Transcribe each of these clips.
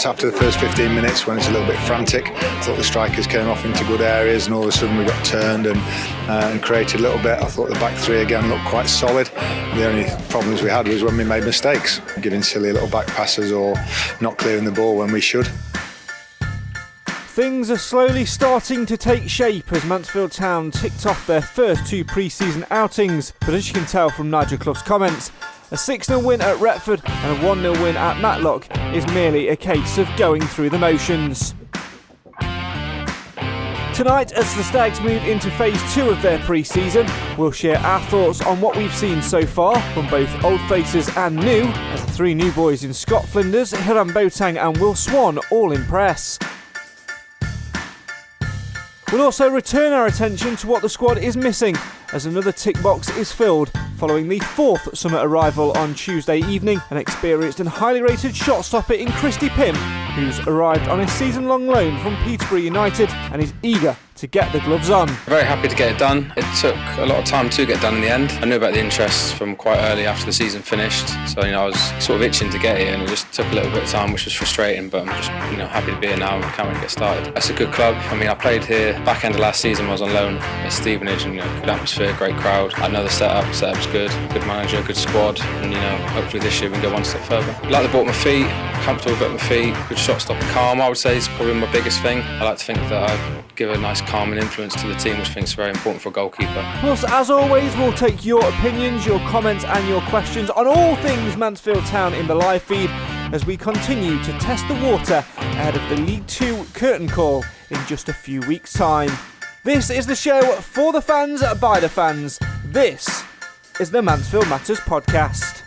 moments after the first 15 minutes when it's a little bit frantic. I thought the strikers came off into good areas, and all of a sudden we got turned and created a little bit. I thought the back three again looked quite solid. The only problems we had was when we made mistakes, giving silly little back passes or not clearing the ball when we should. Things are slowly starting to take shape as Mansfield Town ticked off their first two pre-season outings, but as you can tell from Nigel Clough's comments, a 6-0 win at Retford and a 1-0 win at Matlock is merely a case of going through the motions. Tonight, as the Stags move into phase 2 of their pre-season, we'll share our thoughts on what we've seen so far from both old faces and new, as the three new boys in Scott Flinders, Hiram Boateng and Will Swan all impress. We'll also return our attention to what the squad is missing as another tick box is filled following the fourth summer arrival on Tuesday evening, an experienced and highly rated shot stopper in Christy Pym, who's arrived on a season-long loan from Peterborough United and is eager to get the gloves on. Very happy to get it done. It took a lot of time to get done in the end. I knew about the interest from quite early after the season finished, so I was sort of itching to get here, and it just took a little bit of time, which was frustrating, but I'm just happy to be here now and can't wait to get started. It's a good club. I played here back end of last season. I was on loan at Stevenage, and good atmosphere, great crowd. I know the setup's good manager, good squad, and hopefully this year we can go one step further. I like the ball at my feet, comfortable at my feet, good shot stop, calm. I would say is probably my biggest thing. I like to think that I give a nice calming influence to the team, which I think is very important for a goalkeeper. Plus, as always, we'll take your opinions, your comments and your questions on all things Mansfield Town in the live feed as we continue to test the water ahead of the League 2 curtain call in just a few weeks' time. This is the show for the fans, by the fans. This is the Mansfield Matters podcast.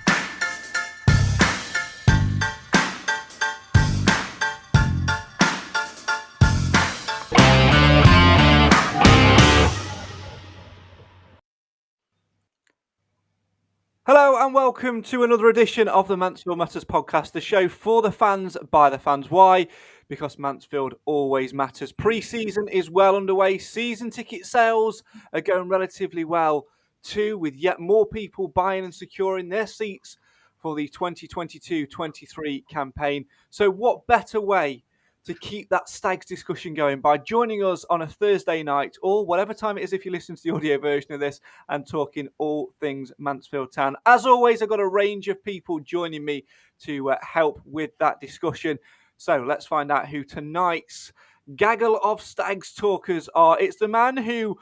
Hello and welcome to another edition of the Mansfield Matters podcast, the show for the fans, by the fans. Why? Because Mansfield always matters. Pre-season is well underway. Season ticket sales are going relatively well too, with yet more people buying and securing their seats for the 2022-23 campaign. So what better way to keep that Stags discussion going by joining us on a Thursday night or whatever time it is if you listen to the audio version of this and talking all things Mansfield Town. As always, I've got a range of people joining me to help with that discussion. So let's find out who tonight's gaggle of Stags talkers are. It's the man who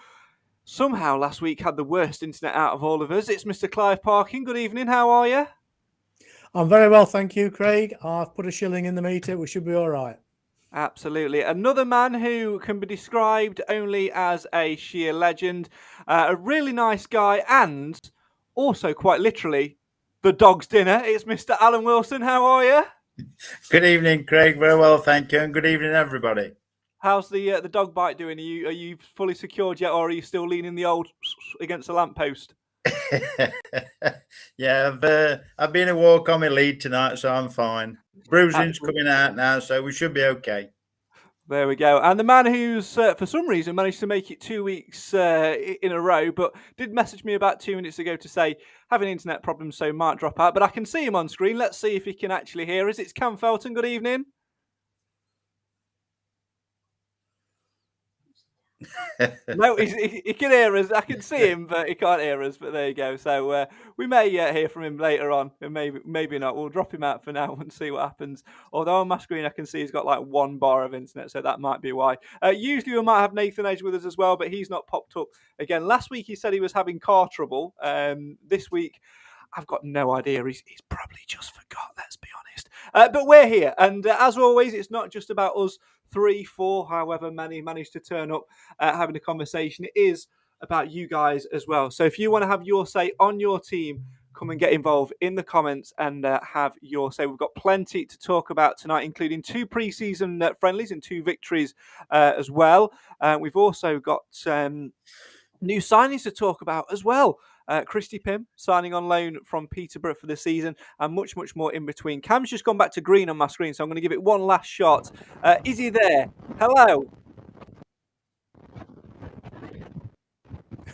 somehow last week had the worst internet out of all of us. It's Mr. Clive Parkin. Good evening. How are you? I'm very well, thank you, Craig. I've put a shilling in the meter. We should be all right. Absolutely. Another man who can be described only as a sheer legend, a really nice guy, and also quite literally the dog's dinner. It's Mr. Alan Wilson. How are you? Good evening, Craig. Very well, thank you, and good evening, everybody. How's the dog bite doing? Are you fully secured yet, or are you still leaning the old against the lamppost? Yeah, I've been a walk on my lead tonight, so I'm fine. Bruising's coming out now, so we should be okay. There we go. And the man who's, for some reason, managed to make it 2 weeks in a row, but did message me about 2 minutes ago to say, having internet problems, so might drop out. But I can see him on screen. Let's see if he can actually hear us. It's Cam Felton. Good evening. No, he can hear us. I can see him, but he can't hear us. But there you go. So we may hear from him later on, and maybe not. We'll drop him out for now and see what happens. Although on my screen I can see he's got like 1 bar of internet, so that might be why. Usually we might have Nathan Edge with us as well, but he's not popped up again. Last week he said he was having car trouble. This week I've got no idea. He's probably just forgot, let's be honest. But we're here, and as always, it's not just about us 3, 4, however many managed to turn up having a conversation. It is about you guys as well. So if you want to have your say on your team, come and get involved in the comments and have your say. We've got plenty to talk about tonight, including 2 pre-season friendlies and 2 victories as well. We've also got new signings to talk about as well. Christy Pym signing on loan from Peterborough for the season, and much, much more in between. Cam's just gone back to green on my screen, so I'm going to give it one last shot. Is he there? Hello?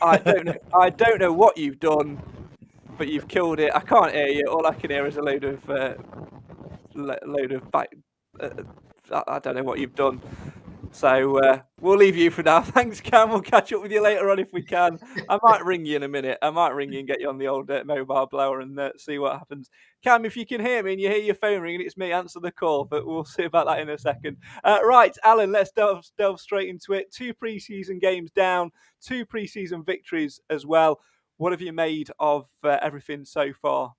I don't know what you've done, but you've killed it. I can't hear you. All I can hear is a load of I don't know what you've done. So we'll leave you for now. Thanks, Cam. We'll catch up with you later on if we can. I might ring you in a minute. I might ring you and get you on the old mobile blower and see what happens. Cam, if you can hear me and you hear your phone ringing, it's me. Answer the call, but we'll see about that in a second. Right, Alan, let's delve straight into it. 2 pre-season games down, 2 pre-season victories as well. What have you made of everything so far?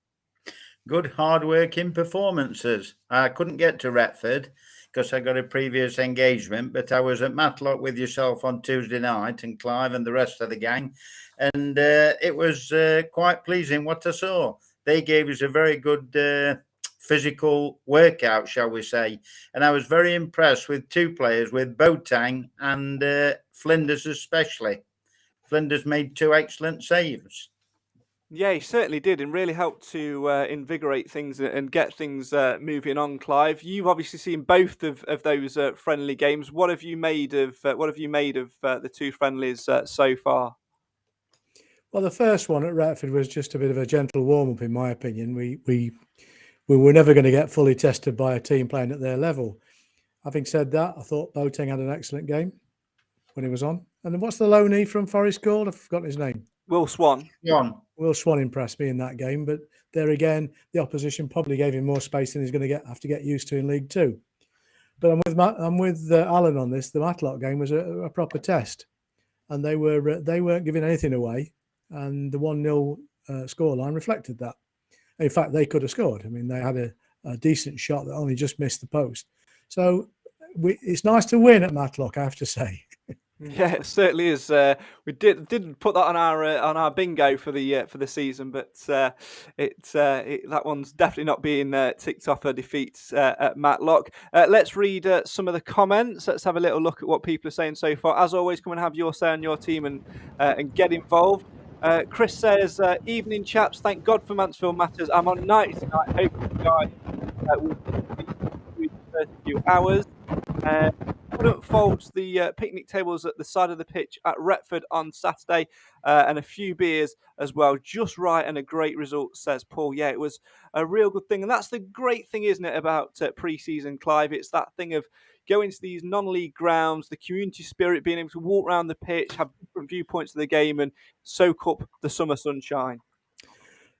Good hard-working performances. I couldn't get to Retford because I got a previous engagement, but I was at Matlock with yourself on Tuesday night and Clive and the rest of the gang, and it was quite pleasing what I saw. They gave us a very good physical workout, shall we say, and I was very impressed with 2 players, with Boateng and Flinders especially. Flinders made 2 excellent saves. Yeah, he certainly did, and really helped to invigorate things and get things moving on. Clive, you've obviously seen both of those friendly games. What have you made of the 2 friendlies so far? Well, the first one at Retford was just a bit of a gentle warm up, in my opinion. We were never going to get fully tested by a team playing at their level. Having said that, I thought Boateng had an excellent game when he was on. And then what's the loanee from Forest called? I've forgotten his name. Will Swan. Will Swan impressed me in that game, but there again, the opposition probably gave him more space than he's going to have to get used to in League Two. But I'm with Alan on this. The Matlock game was a proper test, and they weren't giving anything away, and the 1-0 scoreline reflected that. In fact, they could have scored. I mean, they had a decent shot that only just missed the post. So it's nice to win at Matlock, I have to say. Yeah, it certainly is. We didn't put that on our bingo for the season, but that one's definitely not being ticked off a defeat at Matlock. Let's read some of the comments. Let's have a little look at what people are saying so far. As always, come and have your say on your team and get involved. Chris says, "Evening chaps. Thank God for Mansfield Matters. I'm on night tonight. Hope you guys will be the first few hours." Couldn't folds the picnic tables at the side of the pitch at Retford on Saturday, and a few beers as well. Just right and a great result, says Paul. Yeah, it was a real good thing, and that's the great thing, isn't it, about pre-season, Clive? It's that thing of going to these non-league grounds, the community spirit, being able to walk around the pitch, have different viewpoints of the game, and soak up the summer sunshine.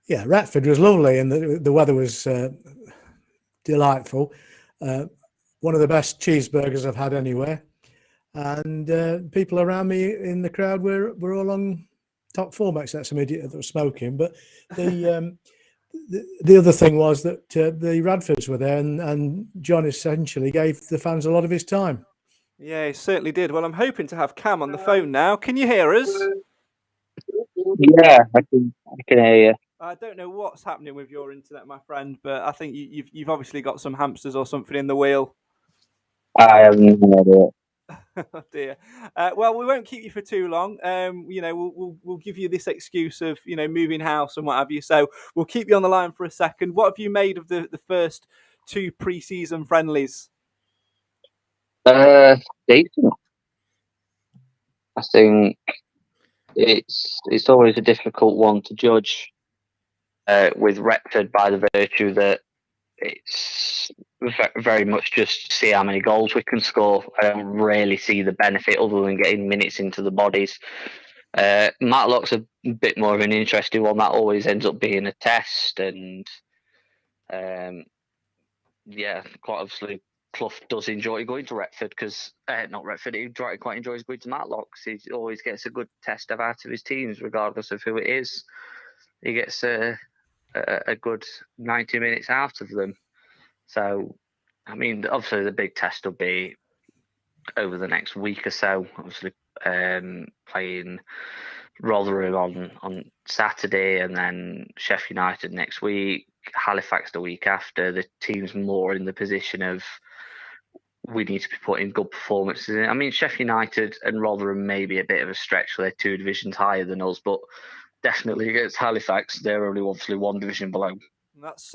Yeah, Retford was lovely, and the weather was delightful. One of the best cheeseburgers I've had anywhere, and people around me in the crowd were all on top form, except some idiot that was smoking. But the other thing was that the Radfords were there, and John essentially gave the fans a lot of his time. Yeah, he certainly did. Well, I'm hoping to have Cam on the phone now. Can you hear us? Yeah, I can hear you. I don't know what's happening with your internet, my friend, but I think you've obviously got some hamsters or something in the wheel. I have no idea. Oh dear. Well, we won't keep you for too long. We'll give you this excuse of moving house and what have you. So we'll keep you on the line for a second. What have you made of the first 2 pre-season friendlies? Decent. I think it's always a difficult one to judge with Retford by the virtue that it's very much just see how many goals we can score. I don't really see the benefit other than getting minutes into the bodies. Matlock's a bit more of an interesting one. That always ends up being a test, and quite obviously Clough does enjoy going to Retford because not Retford. He quite enjoys going to Matlock. He always gets a good test out of his teams, regardless of who it is. He gets a good 90 minutes out of them. So, I mean, obviously the big test will be over the next week or so. Obviously, playing Rotherham on Saturday, and then Sheffield United next week, Halifax the week after. The team's more in the position of we need to be putting good performances in. I mean, Sheffield United and Rotherham may be a bit of a stretch. They're 2 divisions higher than us, but definitely against Halifax, they're only obviously 1 division below. That's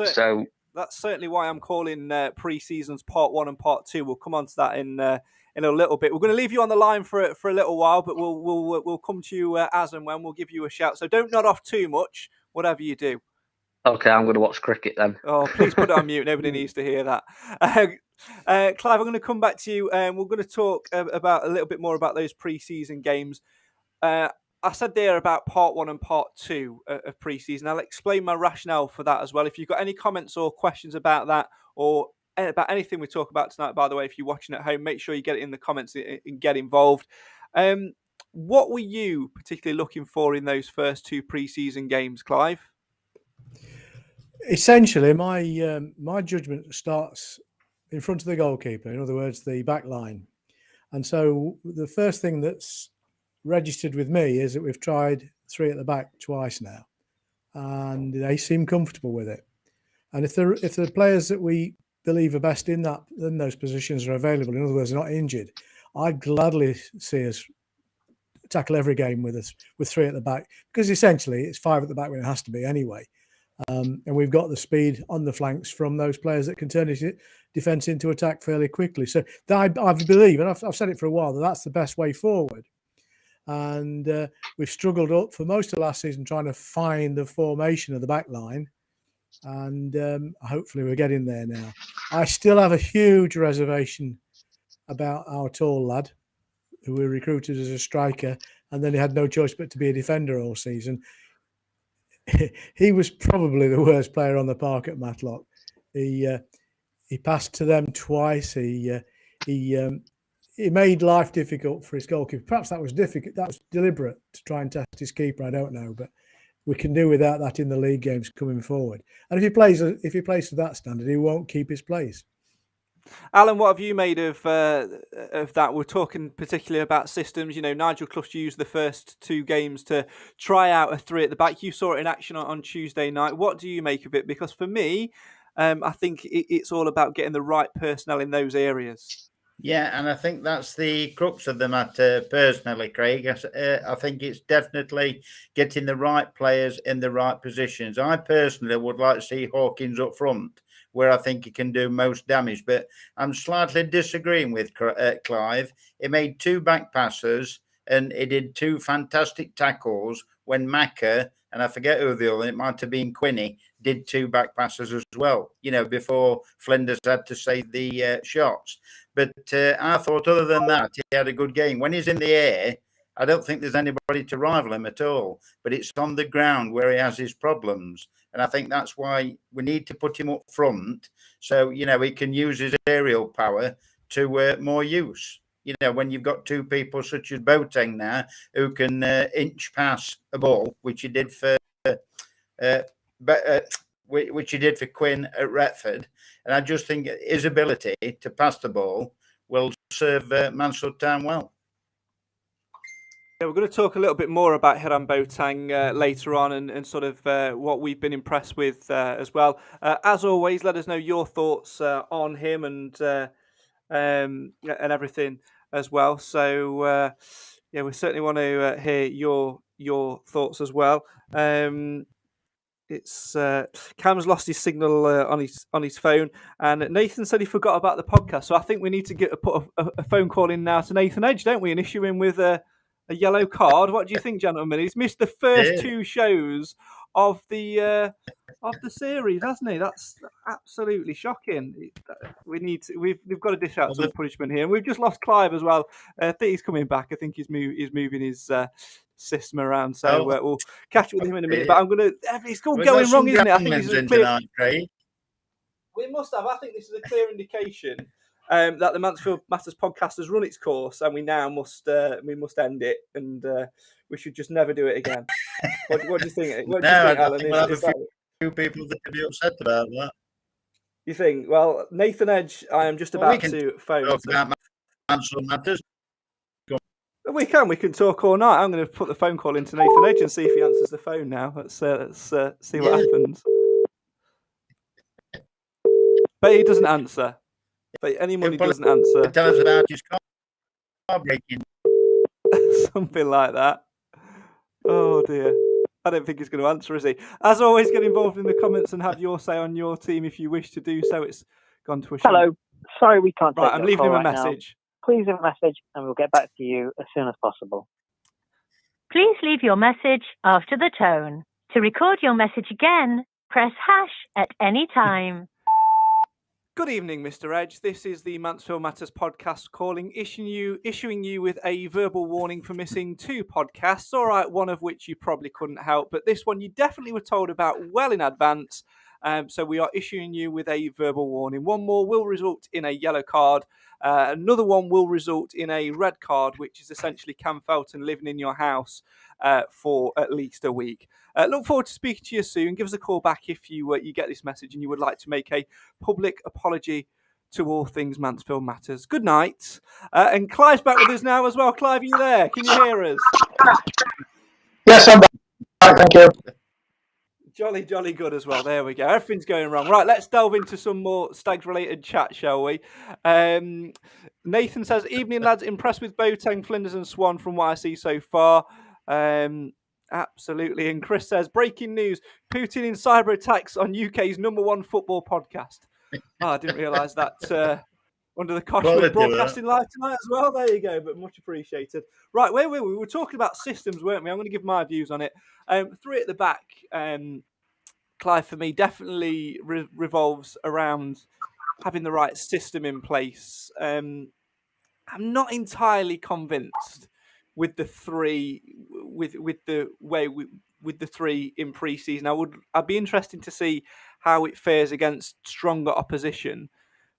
certainly why I'm calling pre-seasons part 1 and part 2. We'll come on to that in a little bit. We're going to leave you on the line for a little while, but we'll come to you as and when. We'll give you a shout. So don't nod off too much, whatever you do. Okay, I'm going to watch cricket then. Oh, please put it on mute. Nobody needs to hear that. Clive, I'm going to come back to you. We're going to talk about a little bit more about those pre-season games. I said there about part 1 and part 2 of pre-season. I'll explain my rationale for that as well. If you've got any comments or questions about that, or about anything we talk about tonight, by the way, if you're watching at home, make sure you get it in the comments and get involved. What were you particularly looking for in those first 2 pre-season games, Clive? Essentially, my judgment starts in front of the goalkeeper. In other words, the back line. And so the first thing that's registered with me is that we've tried 3 at the back twice now, and they seem comfortable with it. And if the players that we believe are best in those positions are available, in other words, not injured, I'd gladly see us tackle every game with 3 at the back, because essentially it's 5 at the back when it has to be anyway. And we've got the speed on the flanks from those players that can turn defence into attack fairly quickly. So I believe, and I've said it for a while, that's the best way forward. And we've struggled up for most of last season trying to find the formation of the back line. And hopefully we're getting there now. I still have a huge reservation about our tall lad, who we recruited as a striker, and then he had no choice but to be a defender all season. He was probably the worst player on the park at Matlock. He passed to them twice. He made life difficult for his goalkeeper. Perhaps that was difficult. That was deliberate to try and test his keeper. I don't know, but we can do without that in the league games coming forward. And if he plays to that standard, he won't keep his place. Alan, what have you made of that? We're talking particularly about systems. You know, Nigel Clough used the first 2 games to try out a 3 at the back. You saw it in action on Tuesday night. What do you make of it? Because for me, I think it's all about getting the right personnel in those areas. Yeah, and I think that's the crux of the matter, personally, Craig. I think it's definitely getting the right players in the right positions. I personally would like to see Hawkins up front, where I think he can do most damage. But I'm slightly disagreeing with Clive. He made 2 back passes and he did 2 fantastic tackles when Macca, and I forget who the other, it might have been Quinney, did 2 back passes as well, before Flinders had to save the shots. But I thought other than that, he had a good game. When he's in the air, I don't think there's anybody to rival him at all. But it's on the ground where he has his problems. And I think that's why we need to put him up front so, he can use his aerial power to more use. When you've got 2 people such as Boateng now who can inch pass a ball, which he did for Quinn at Retford. And I just think his ability to pass the ball will serve Mansfield Town well. Yeah, we're going to talk a little bit more about Hiram Boateng later on and sort of what we've been impressed with as well. As always, let us know your thoughts on him and everything as well. So, we certainly want to hear your thoughts as well. It's Cam's lost his signal on his phone, and Nathan said he forgot about the podcast. So I think we need to put a phone call in now to Nathan Edge, don't we, and issue him with a yellow card. What do you think, gentlemen? He's missed the first 2 shows of the series, hasn't he? That's absolutely shocking. We've got to dish out some punishment here, and we've just lost Clive as well. I think he's coming back. I think he's moving his system around, so we'll catch up with him in a minute. But it's all going wrong, isn't it? I think this is a clear. Tonight, Craig. We must have. I think this is a clear indication that the Mansfield Matters podcast has run its course, and we now must end it, and we should just never do it again. What do you think? What do you think, Alan? We'll have a few people that could be upset about that. You think? Well, Nathan Edge, I am just about to phone. Talk about Mansfield Matters. We can talk all night. I'm going to put the phone call into Nathan Edge and see if he answers the phone now. Let's see what happens. But he doesn't answer. But anyone who doesn't answer, tell us about his car breaking. Something like that. Oh dear. I don't think he's going to answer, is he? As always, get involved in the comments and have your say on your team if you wish to do so. It's gone to a show. Hello. Sorry we can't take Right, I'm leaving him a message. Please leave a message and we'll get back to you as soon as possible. Please leave your message after the tone. To record your message again, Press hash at any time. Good evening, Mr. Edge. This is the Mansfield Matters podcast calling, issuing you with a verbal warning for missing 2 podcasts. All right, one of which you probably couldn't help, but this one you definitely were told about well in advance. So we are issuing you with a verbal warning. One more will result in a yellow card. Another one will result in a red card, which is essentially Cam Felton living in your house for at least a week. Look forward to speaking to you soon. Give us a call back if you get this message and you would like to make a public apology to all things Mansfield Matters. Good night. And Clive's back with us now as well. Clive, are you there? Can you hear us? Yes, I'm back. Thank you. Jolly good as well. There we go. Everything's going wrong. Right, let's delve into some more Stags-related chat, shall we? Nathan says, evening, lads. Impressed with Boateng, Flinders and Swan from what I see so far. Absolutely. And Chris says, breaking news, Putin in cyber attacks on UK's #1 football podcast. Oh, I didn't realise that under the cosh we're broadcasting live tonight as well. There you go, but much appreciated. Right, where were we? We were talking about systems, weren't we? I'm going to give my views on it. 3 at the back, Clive, for me, definitely revolves around having the right system in place. I'm not entirely convinced with the 3, with the way with the 3 in pre-season. I'd be interested to see how it fares against stronger opposition.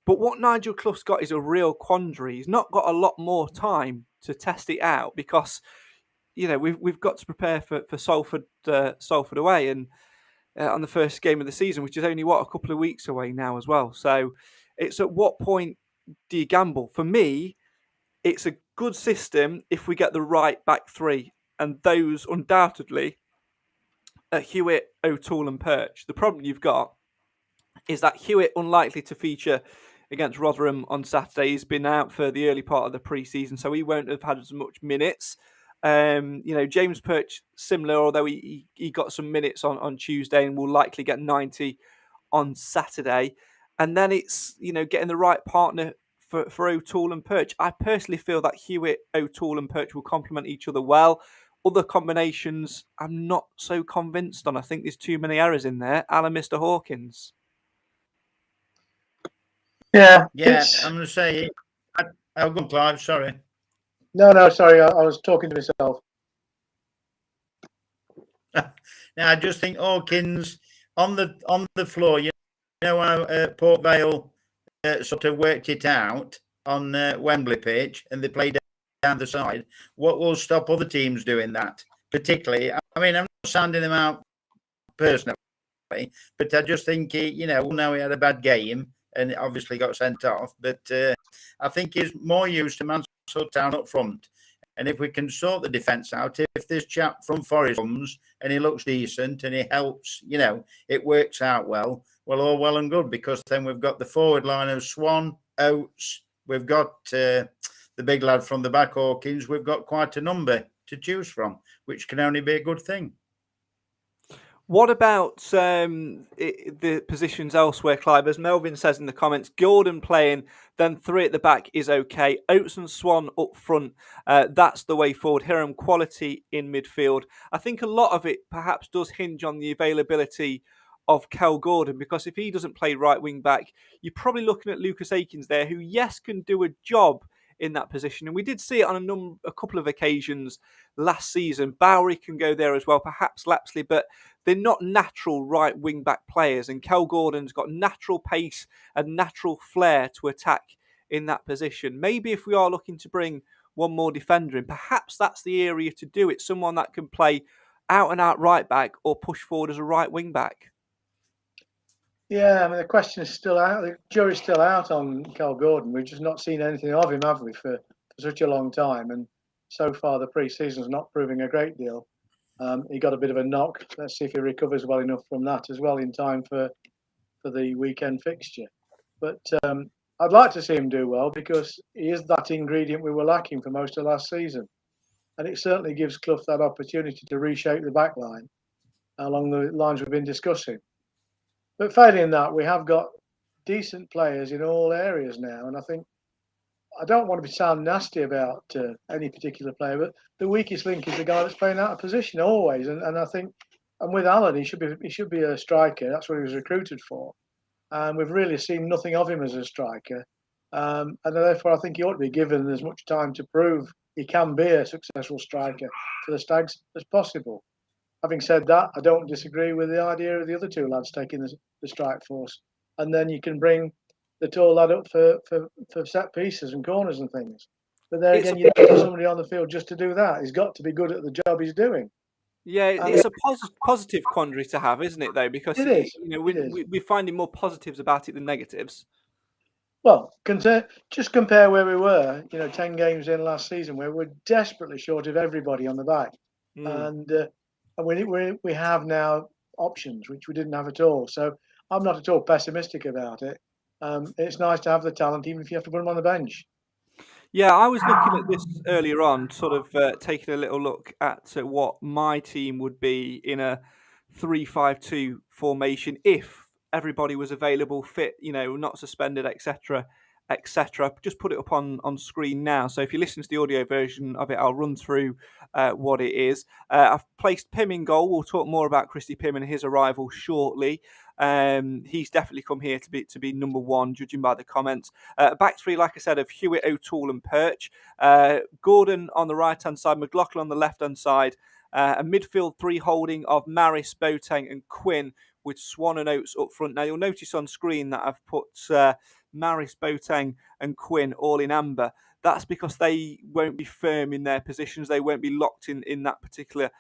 But what Nigel Clough's got is a real quandary. He's not got a lot more time to test it out because, you know, we've got to prepare for Salford away and on the first game of the season, which is only a couple of weeks away now as well. So it's at what point do you gamble? For me, it's a good system if we get the right back 3, and those undoubtedly are Hewitt, O'Toole and Perch. The problem you've got is that Hewitt unlikely to feature against Rotherham on Saturday. He's been out for the early part of the pre-season, so he won't have had as much minutes. James Perch, similar, although he got some minutes on Tuesday and will likely get 90 on Saturday. And then it's, getting the right partner for O'Toole and Perch. I personally feel that Hewitt, O'Toole and Perch will complement each other well. Other combinations, I'm not so convinced on. I think there's too many errors in there. Alan, Mr. Hawkins. Yeah, I'm going to say, I'll go on, Clive, sorry. No, sorry, I was talking to myself. Now, I just think Hawkins on the floor, how Port Vale sort of worked it out on Wembley pitch and they played down the side. What will stop other teams doing that? Particularly, I mean, I'm not sounding them out personally, but I just think, now he had a bad game and obviously got sent off. But I think he's more used to Mansfield Town up front. And if we can sort the defence out, if this chap from Forest comes and he looks decent and he helps, it works out well, all well and good, because then we've got the forward line of Swan, Oates, we've got the big lad from the back, Hawkins, we've got quite a number to choose from, which can only be a good thing. What about the positions elsewhere, Clive? As Melvin says in the comments, Gordon playing, then 3 at the back is okay. Oates and Swan up front, that's the way forward. Hiram quality in midfield. I think a lot of it perhaps does hinge on the availability of Kel Gordon, because if he doesn't play right wing back, you're probably looking at Lucas Akins there, who, yes, can do a job in that position. And we did see it on a couple of occasions last season. Bowery can go there as well, perhaps Lapsley, but they're not natural right wing back players. And Kel Gordon's got natural pace and natural flair to attack in that position. Maybe if we are looking to bring one more defender in, perhaps that's the area to do it. Someone that can play out and out right back or push forward as a right wing back. Yeah, I mean, the question is still out. The jury's still out on Kel Gordon. We've just not seen anything of him, have we, for such a long time? And so far, the pre-season's not proving a great deal. He got a bit of a knock. Let's see if he recovers well enough from that as well in time for the weekend fixture. But I'd like to see him do well, because he is that ingredient we were lacking for most of last season. And it certainly gives Clough that opportunity to reshape the back line along the lines we've been discussing. But failing that, we have got decent players in all areas now. And I think, I don't want to sound nasty about any particular player, but the weakest link is the guy that's playing out of position always. And I think And with Alan, he should be a striker. That's what he was recruited for. And we've really seen nothing of him as a striker. And therefore, I think he ought to be given as much time to prove he can be a successful striker for the Stags as possible. Having said that, I don't disagree with the idea of the other two lads taking the strike force. And then you can bring the tall lad up for set pieces and corners and things. But there again, you need somebody on the field just to do that. He's got to be good at the job he's doing. Yeah, it's a positive quandary to have, isn't it, though? Because it is. We're finding more positives about it than negatives. Well, just compare where we were, 10 games in last season, where we're desperately short of everybody on the back. And we have now options, which we didn't have at all. So I'm not at all pessimistic about it. It's nice to have the talent, even if you have to put them on the bench. Yeah, I was looking at this earlier on, sort of taking a little look at what my team would be in a 3-5-2 formation if everybody was available, fit, not suspended, etc., etc. Just put it up on screen now. So if you listen to the audio version of it, I'll run through what it is. I've placed Pym in goal. We'll talk more about Christy Pym and his arrival shortly. He's definitely come here to be number one, judging by the comments. Back three, like I said, of Hewitt, O'Toole and Perch. Gordon on the right-hand side, McLaughlin on the left-hand side. A midfield three holding of Maris, Boateng and Quinn, with Swan and Oates up front. Now, you'll notice on screen that I've put Maris, Boateng and Quinn all in amber. That's because they won't be firm in their positions. They won't be locked in that particular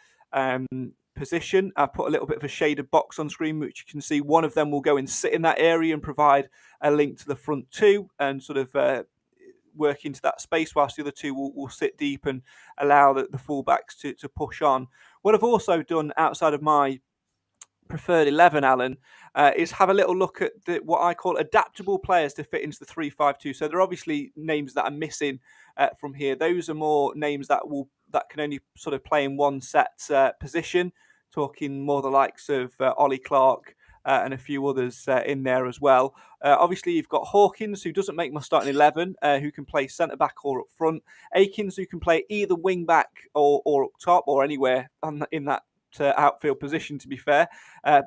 position. I've put a little bit of a shaded box on screen, which you can see one of them will go and sit in that area and provide a link to the front two and sort of work into that space, whilst the other two will sit deep and allow the fullbacks to push on. What I've also done outside of my preferred 11, Alan, is have a little look at what I call adaptable players to fit into the 3-5-2. So there are obviously names that are missing from here. Those are more names that can only sort of play in one set position. Talking more the likes of Ollie Clark and a few others in there as well. Obviously, you've got Hawkins, who doesn't make my starting 11, who can play centre back or up front. Akins, who can play either wing back or up top or anywhere in that outfield position, to be fair.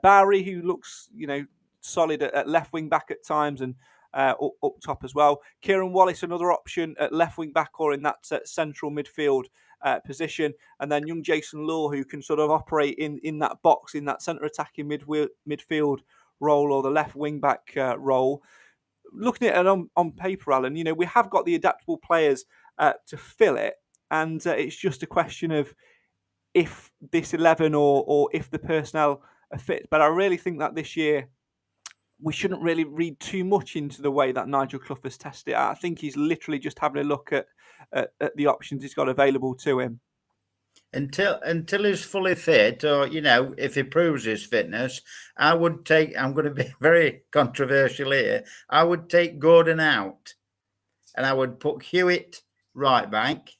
Barry, who looks solid at left wing back at times and up top as well. Kieran Wallace, another option at left wing back or in that central midfield position. And then young Jason Law, who can sort of operate in that box, in that centre attacking midfield role or the left wing back role. Looking at it on paper, Alan, we have got the adaptable players to fill it, and it's just a question of if this 11 or if the personnel are fit. But I really think that this year we shouldn't really read too much into the way that Nigel Clough has tested it. I think he's literally just having a look at the options he's got available to him. Until he's fully fit, or if he proves his fitness, I'm going to be very controversial here. I would take Gordon out, and I would put Hewitt right back.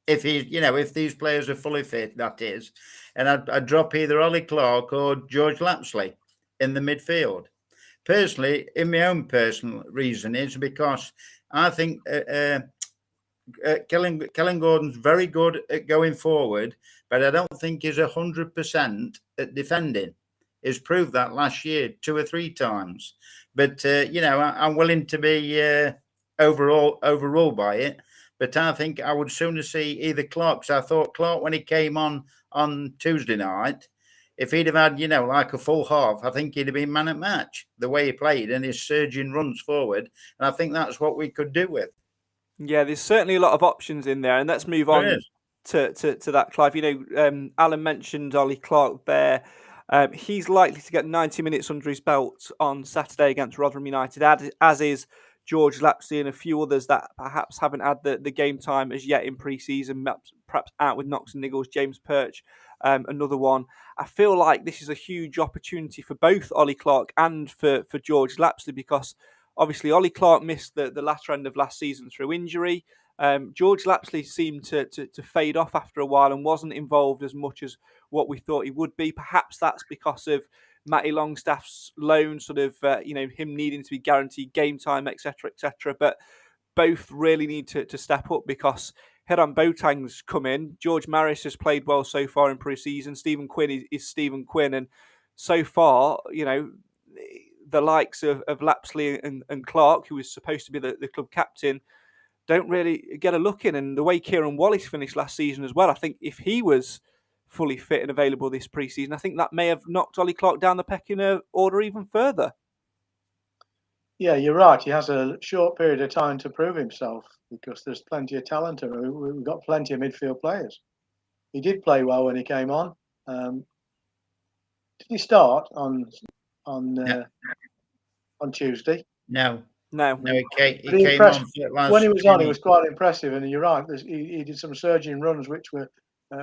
If if these players are fully fit, that is, and I'd drop either Ollie Clark or George Lapsley in the midfield. Personally, in my own personal reason, is because I think Kellen Gordon's very good at going forward, but I don't think he's 100% at defending. He's proved that last year 2 or 3 times. But I'm willing to be overruled by it. But I think I would sooner see either Clark. So I thought Clark, when he came on Tuesday night, if he'd have had, like a full half, I think he'd have been man at match, the way he played and his surging runs forward. And I think that's what we could do with. Yeah, there's certainly a lot of options in there. And let's move on to that, Clive. Alan mentioned Ollie Clark there. He's likely to get 90 minutes under his belt on Saturday against Rotherham United, as is George Lapsley and a few others that perhaps haven't had the game time as yet in pre-season, perhaps out with knocks and niggles. James Perch, another one. I feel like this is a huge opportunity for both Ollie Clark and for George Lapsley, because obviously Ollie Clark missed the latter end of last season through injury. George Lapsley seemed to fade off after a while and wasn't involved as much as what we thought he would be. Perhaps that's because of Matty Longstaff's loan, sort of, him needing to be guaranteed game time, etc., etc. But both really need to step up, because Hiram Boateng's come in. George Maris has played well so far in pre-season. Stephen Quinn is Stephen Quinn, and so far, the likes of Lapsley and Clark, who was supposed to be the club captain, don't really get a look in. And the way Kieran Wallace finished last season as well, I think if he was fully fit and available this pre-season, I think that may have knocked Ollie Clark down the pecking order even further. Yeah, you're right. He has a short period of time to prove himself because there's plenty of talent. We've got plenty of midfield players. He did play well when he came on. Did he start on Tuesday? No. He came on when he was on. He was quite impressive, and you're right. He did some surging runs which were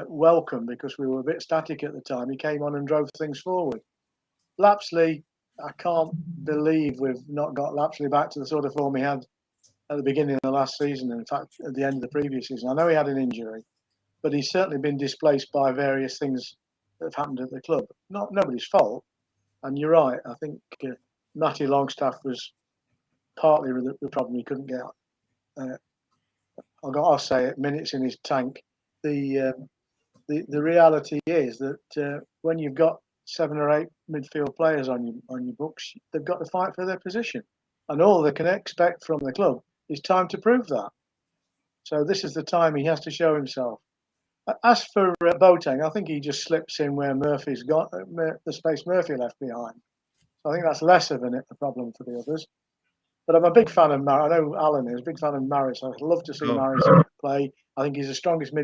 welcome because we were a bit static at the time. He came on and drove things forward. Lapsley, I can't believe we've not got Lapsley back to the sort of form he had at the beginning of the last season. In fact, at the end of the previous season, I know he had an injury, but he's certainly been displaced by various things that have happened at the club. Nobody's fault. And you're right. I think Matty Longstaff was partly the problem. He couldn't get, I'll say it, minutes in his tank. The reality is that when you've got 7 or 8 midfield players on your books, they've got to fight for their position, and all they can expect from the club is time to prove that. So this is the time he has to show himself. As for Boateng, I think he just slips in where Murphy's got the space Murphy left behind. So I think that's less of a problem for the others. But I'm a big fan of Maris. I know Alan is a big fan of Maris. I'd love to see Maris play. I think he's the strongest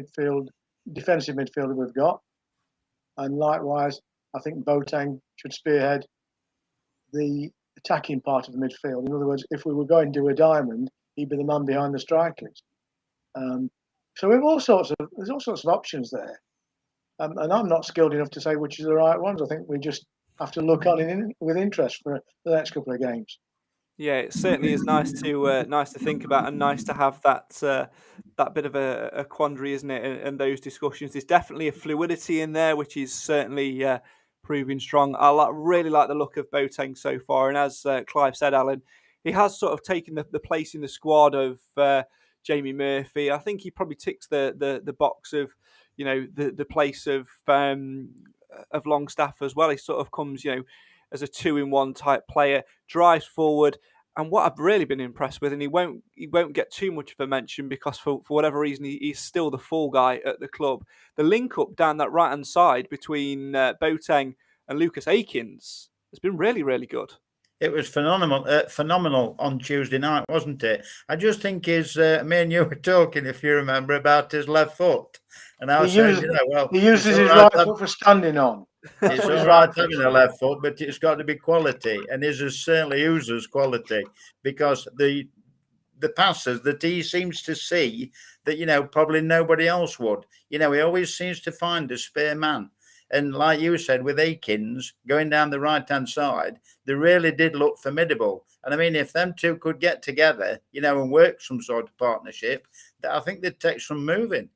defensive midfielder we've got. And likewise, I think Boateng should spearhead the attacking part of the midfield. In other words, if we were going to do a diamond, he'd be the man behind the strikers. So there's all sorts of options there. And I'm not skilled enough to say which is the right ones. I think we just have to look on with interest for the next couple of games. Yeah, it certainly is nice to think about, and nice to have that bit of a quandary, isn't it? And those discussions. There's definitely a fluidity in there, which is certainly proving strong. I really like the look of Boateng so far, and as Clive said, Alan, he has sort of taken the place in the squad of Jamie Murphy. I think he probably ticks the box of the place of Longstaff as well. He sort of comes as a 2-in-1 type player, drives forward. And what I've really been impressed with, and he won't get too much of a mention because for whatever reason he's still the fall guy at the club. The link up down that right hand side between Boateng and Lucas Akins has been really, really good. It was phenomenal on Tuesday night, wasn't it? I just think me and you were talking, if you remember, about his left foot, and I was saying, he uses his right foot for standing on. It's all right having a left foot, but it's got to be quality, and his is certainly oozes quality because the passes that he seems to see that probably nobody else would. He always seems to find a spare man. And like you said, with Akins going down the right-hand side, they really did look formidable. And I mean, if them two could get together, and work some sort of partnership, I think they'd take some moving.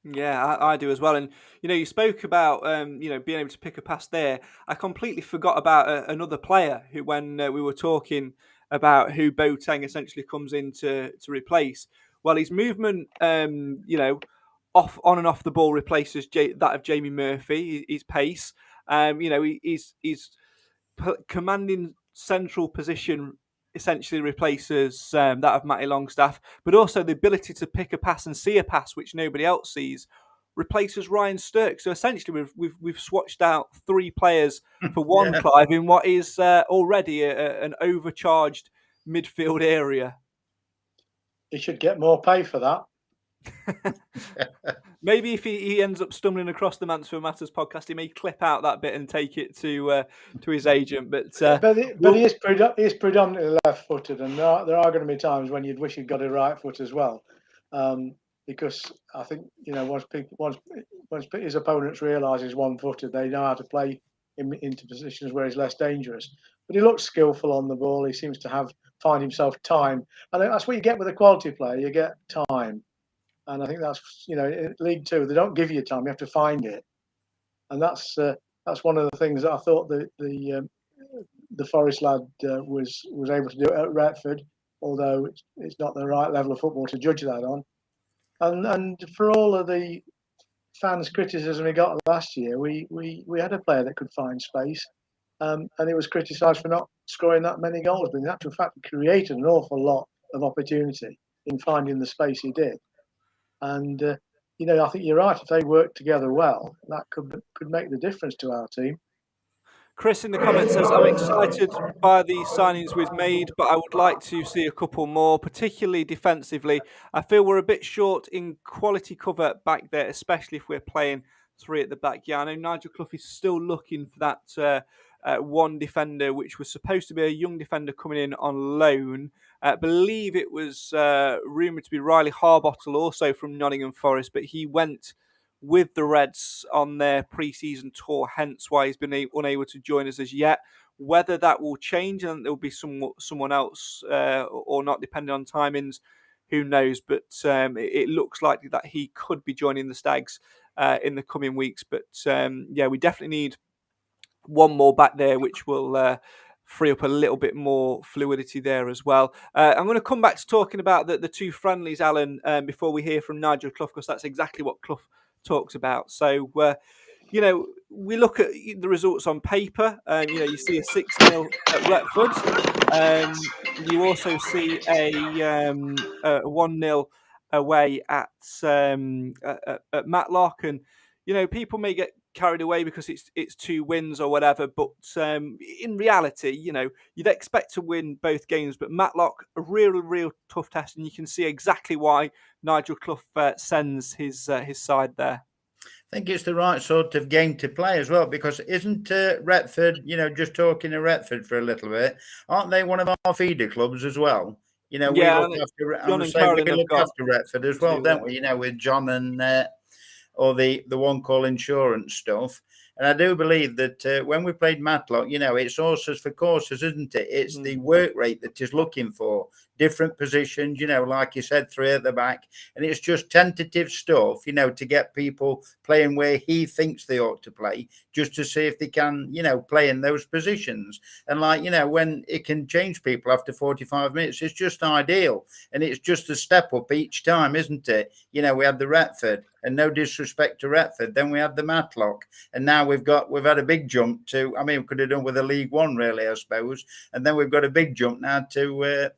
Yeah, I do as well. And, you spoke about, being able to pick a pass there. I completely forgot about another player who, when we were talking about who Boateng essentially comes in to replace, well, his movement, on and off the ball replaces that of Jamie Murphy. His pace, he's commanding central position essentially replaces that of Matty Longstaff, but also the ability to pick a pass and see a pass which nobody else sees replaces Ryan Sturck. So essentially, we've swatched out 3 players for one, Clive, in what is already an overcharged midfield area. He should get more pay for that. Maybe if he ends up stumbling across the Mansfield Matters podcast, he may clip out that bit and take it to his agent. But he is predominantly left-footed, and there are going to be times when you'd wish he'd got a right foot as well, because I think once his opponents realise he's one-footed, they know how to play him into positions where he's less dangerous. But he looks skillful on the ball. He seems to find himself time, and that's what you get with a quality player. You get time. And I think that's, in League Two, they don't give you time; you have to find it, and that's one of the things that I thought the Forest lad was able to do at Retford. Although it's not the right level of football to judge that on, And for all of the fans' criticism we got last year, we had a player that could find space, and he was criticised for not scoring that many goals. But in actual fact, he created an awful lot of opportunity in finding the space he did. And I think you're right. If they work together well, that could make the difference to our team. Chris in the comments says, I'm excited by the signings we've made, but I would like to see a couple more, particularly defensively. I feel we're a bit short in quality cover back there, especially if we're playing three at the back. Yeah, I know Nigel Clough is still looking for that one defender, which was supposed to be a young defender coming in on loan. I believe it was rumoured to be Riley Harbottle, also from Nottingham Forest, but he went with the Reds on their pre-season tour, hence why he's been unable to join us as yet. Whether that will change and there will be someone else or not, depending on timings, who knows? But it looks likely that he could be joining the Stags in the coming weeks. But we definitely need one more back there, which will free up a little bit more fluidity there as well. I'm going to come back to talking about the two friendlies, Alan, before we hear from Nigel Clough, because that's exactly what Clough talks about. So, we look at the results on paper, and you see a 6-0 at Retford. You also see a 1-0 away at Matlock, and people may get carried away because it's 2 wins or whatever, but in reality, you'd expect to win both games. But Matlock, a real tough test, and you can see exactly why Nigel Clough sends his side there. I think it's the right sort of game to play as well, because isn't Retford, just talking to Retford for a little bit, aren't they one of our feeder clubs as well? We look after Retford as well, don't we? With John and or the one called insurance stuff. And I do believe that when we played Matlock, it's horses for courses, isn't it? It's the work rate that he's looking for. Different positions, like you said, 3 at the back. And it's just tentative stuff, to get people playing where he thinks they ought to play, just to see if they can, play in those positions. And when it can change people after 45 minutes, it's just ideal. And it's just a step up each time, isn't it? We had the Retford, and no disrespect to Retford. Then we had the Matlock, and now we've had a big jump to, we could have done with a League One, really, I suppose. And then we've got a big jump now to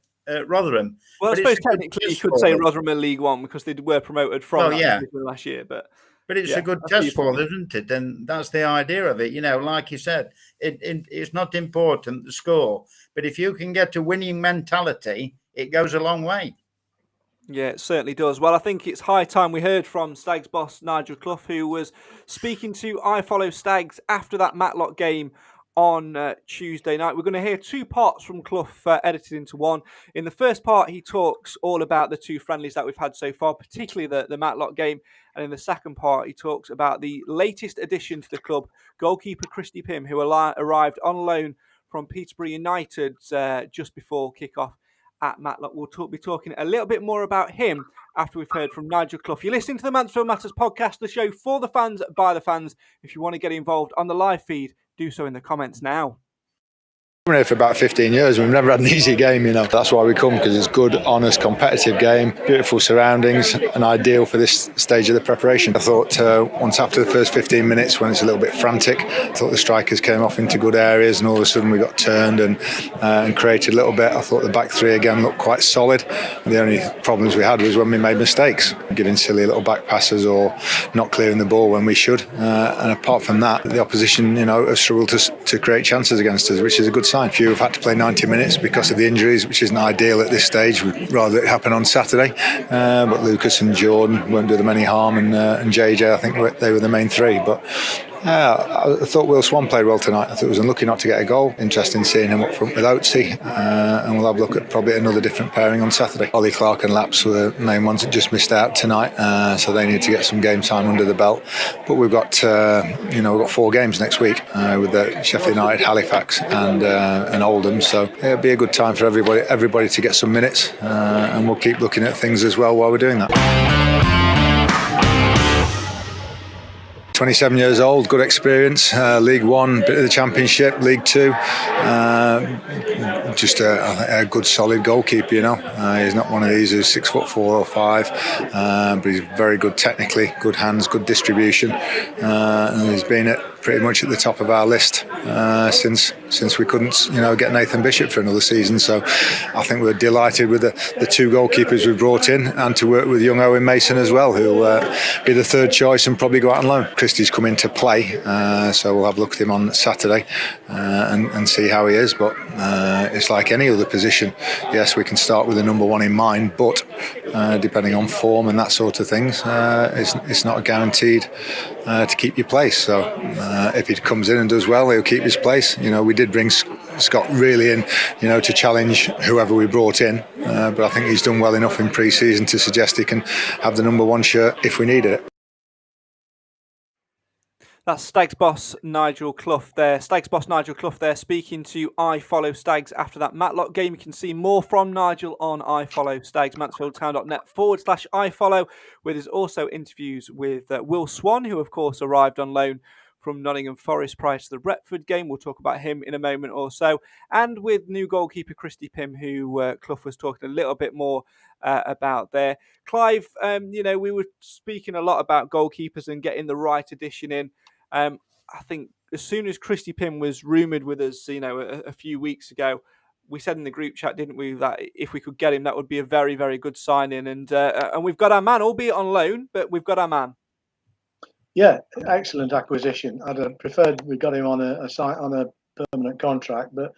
Rotherham. Well, I suppose technically you could say Rotherham in League One because they were promoted from last year. But it's a good test for them, isn't it? And that's the idea of it. Like you said, it's not important the score, but if you can get a winning mentality, it goes a long way. Yeah, it certainly does. Well, I think it's high time we heard from Stags boss Nigel Clough, who was speaking to I Follow Stags after that Matlock game on Tuesday night. We're going to hear 2 parts from Clough edited into one. In the first part, he talks all about the 2 friendlies that we've had so far, particularly the Matlock game. And in the second part, he talks about the latest addition to the club, goalkeeper Christy Pym, who arrived on loan from Peterborough United just before kick-off at Matlock. We'll be talking a little bit more about him after we've heard from Nigel Clough. You're listening to the Mansfield Matters podcast, the show for the fans, by the fans. If you want to get involved on the live feed, do so in the comments now. We've been here for about 15 years. We've never had an easy game, That's why we come, because it's good, honest, competitive game, beautiful surroundings, and ideal for this stage of the preparation. I thought once after the first 15 minutes, when it's a little bit frantic, I thought the strikers came off into good areas, and all of a sudden we got turned and created a little bit. I thought the back 3 again looked quite solid. The only problems we had was when we made mistakes, giving silly little back passes or not clearing the ball when we should. And apart from that, the opposition, have struggled to create chances against us, which is a good sign. Few have had to play 90 minutes because of the injuries, which isn't ideal at this stage. We'd rather it happen on Saturday. But Lucas and Jordan won't do them any harm, and JJ, I think they were the main 3. But I thought Will Swan played well tonight. I thought he was unlucky not to get a goal. Interesting seeing him up front with Oatsy. And we'll have a look at probably another different pairing on Saturday. Ollie Clark and Laps were the main ones that just missed out tonight. So they need to get some game time under the belt. But we've got 4 games next week with the Sheffield United, Halifax and Oldham. So it'll be a good time for everybody to get some minutes. And we'll keep looking at things as well while we're doing that. 27 years old, good experience, League One, bit of the Championship, League Two. Just a good, solid goalkeeper, you know. He's not one of these who's 6'4" or 5, but he's very good technically, good hands, good distribution, and he's been pretty much at the top of our list since we couldn't, get Nathan Bishop for another season. So I think we're delighted with the two goalkeepers we've brought in, and to work with young Owen Mason as well, who'll be the third choice and probably go out on loan. Christie's come in to play, so we'll have a look at him on Saturday and see how he is. But it's like any other position. Yes, we can start with the number one in mind, but depending on form and that sort of things, it's not guaranteed to keep your place. So if he comes in and does well, he'll keep his place. We did bring Scott really in, to challenge whoever we brought in, but I think he's done well enough in pre-season to suggest he can have the number one shirt if we need it. That's Stags boss Nigel Clough there. Stags boss Nigel Clough there speaking to I Follow Stags after that Matlock game. You can see more from Nigel on I Follow Stags, mansfieldtown.net/ifollow, where there's also interviews with Will Swan, who of course arrived on loan from Nottingham Forest prior to the Retford game. We'll talk about him in a moment or so. And with new goalkeeper Christy Pym, who Clough was talking a little bit more about there. Clive, we were speaking a lot about goalkeepers and getting the right addition in. I think as soon as Christy Pym was rumoured with us, a few weeks ago, we said in the group chat, didn't we, that if we could get him, that would be a very, very good signing. And we've got our man, albeit on loan, but we've got our man. Yeah, excellent acquisition. I'd have preferred we got him on a permanent contract, but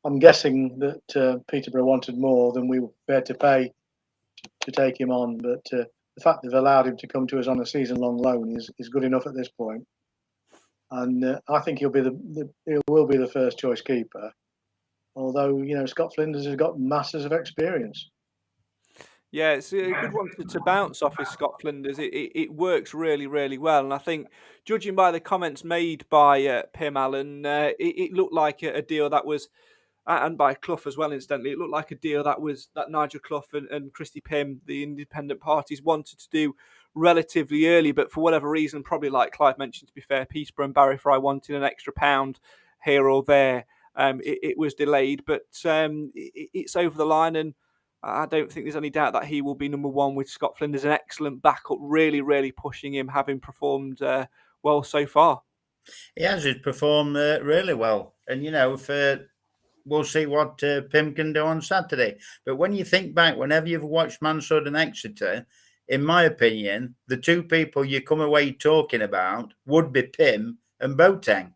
I'm guessing that Peterborough wanted more than we were prepared to pay to take him on. But the fact they've allowed him to come to us on a season-long loan is good enough at this point. And I think he will be the first choice keeper. Although Scott Flinders has got masses of experience. Yeah, it's a good one to bounce off is Scott Flinders. It works really, really well. And I think, judging by the comments made by Pym Allen, it looked like a deal that was, and by Clough as well, incidentally, it looked like a deal that Nigel Clough and Christy Pym, the independent parties, wanted to do relatively early. But for whatever reason, probably like Clive mentioned, to be fair, Peterborough and Barry Fry wanted an extra £1 here or there. It was delayed, but it's over the line, and I don't think there's any doubt that he will be number one with Scott Flinders, an excellent backup, really, really pushing him, having performed well so far. He has performed really well. And, we'll see what Pym can do on Saturday. But when you think back, whenever you've watched Mansfield and Exeter, in my opinion, the two people you come away talking about would be Pym and Boateng.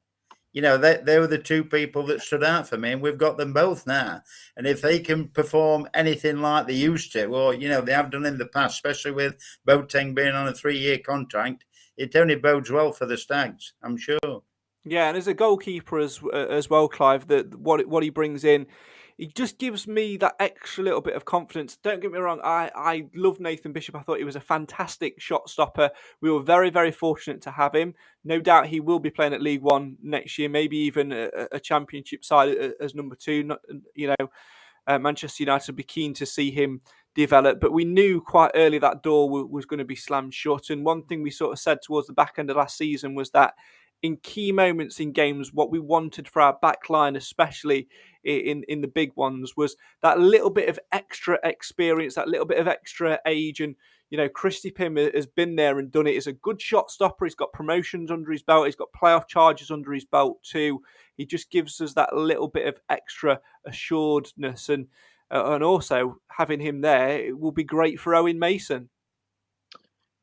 They were the two people that stood out for me, and we've got them both now. And if they can perform anything like they used to, or, they have done in the past, especially with Boateng being on a 3-year contract, it only bodes well for the Stags, I'm sure. Yeah, and as a goalkeeper as well, Clive, that what he brings in, he just gives me that extra little bit of confidence. Don't get me wrong, I love Nathan Bishop. I thought he was a fantastic shot stopper. We were very, very fortunate to have him. No doubt he will be playing at League One next year, maybe even a Championship side as number 2. Manchester United would be keen to see him develop, but we knew quite early that door was going to be slammed shut. And one thing we sort of said towards the back end of last season was that in key moments in games, what we wanted for our back line, especially in the big ones, was that little bit of extra experience, that little bit of extra age. And, Christy Pym has been there and done it. He's a good shot stopper. He's got promotions under his belt. He's got playoff charges under his belt too. He just gives us that little bit of extra assuredness. And also having him there, it will be great for Owen Mason.